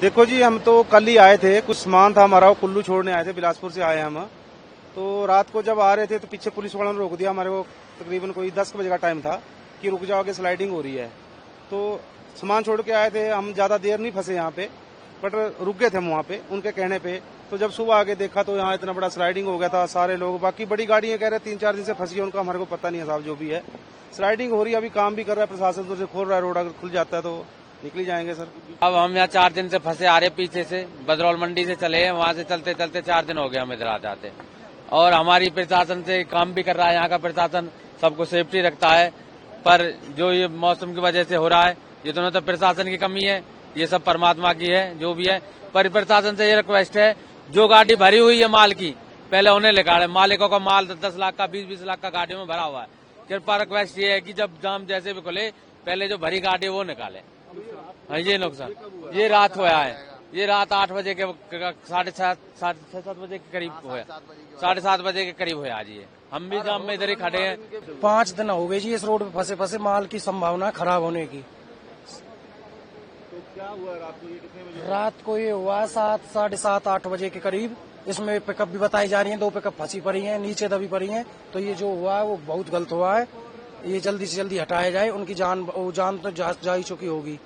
देखो जी, हम तो कल ही आए थे, कुछ सामान था हमारा, वो कुल्लू छोड़ने आए थे, बिलासपुर से आए हम। तो रात को जब आ रहे थे तो पीछे पुलिस वालों ने रोक दिया हमारे को। तकरीबन कोई 10 बजे का टाइम था कि रुक जाओ, आगे स्लाइडिंग हो रही है। तो सामान छोड़ के आए थे हम, ज्यादा देर नहीं फंसे यहाँ पे, बट रुक गए थे हम वहाँ पे उनके कहने पे। तो जब सुबह आके देखा तो यहाँ इतना बड़ा स्लाइडिंग हो गया था, सारे लोग, बाकी बड़ी गाड़ियां कह रहे 3-4 दिन से फंसी है, उनका हमारे को पता नहीं है साहब, जो भी है स्लाइडिंग हो रही है। अभी काम भी कर रहा है प्रशासन, तो खोल रहा है रोड, अगर खुल जाता है तो निकल जाएंगे सर। अब हम यहाँ 4 दिन से फंसे आ रहे, पीछे से बदरौल मंडी से चले हैं, वहाँ से चलते चलते 4 दिन हो गए हम इधर आ जाते। और हमारी प्रशासन से काम भी कर रहा है, यहाँ का प्रशासन सबको सेफ्टी रखता है, पर जो ये मौसम की वजह से हो रहा है, ये दोनों तो प्रशासन की कमी है, ये सब परमात्मा की है जो भी है। पर प्रशासन से ये रिक्वेस्ट है, जो गाड़ी भरी हुई है माल की, पहले उन्हें निकाले। मालिकों का माल 10 लाख का, 20-20 लाख का गाड़ियों में भरा हुआ है। कृपा रिक्वेस्ट ये है कि जब जाम जैसे भी खुले, पहले जो भरी गाड़ी वो निकाले। हाँ, ये नुकसान ये रात हुआ है, ये रात 8 बजे के 6:30-7 बजे के करीब हुआ, 7:30 बजे के करीब हुआ आज। ये हम भी जाम में इधर ही खड़े हैं। 5 दिन हो गए जी इस रोड पे फंसे फंसे, माल की संभावना खराब होने की। तो क्या हुआ रात को, ये कितने बजे? रात को ये हुआ 7-7:30-8 बजे के करीब। इसमें पिकअप भी बताई जा रही है, 2 पिकअप फंसी पड़ी हैं, नीचे दबी पड़ी हैं। तो ये जो हुआ है वो बहुत गलत हुआ है, ये जल्दी से जल्दी हटाया जाए। उनकी जान तो जा ही चुकी होगी।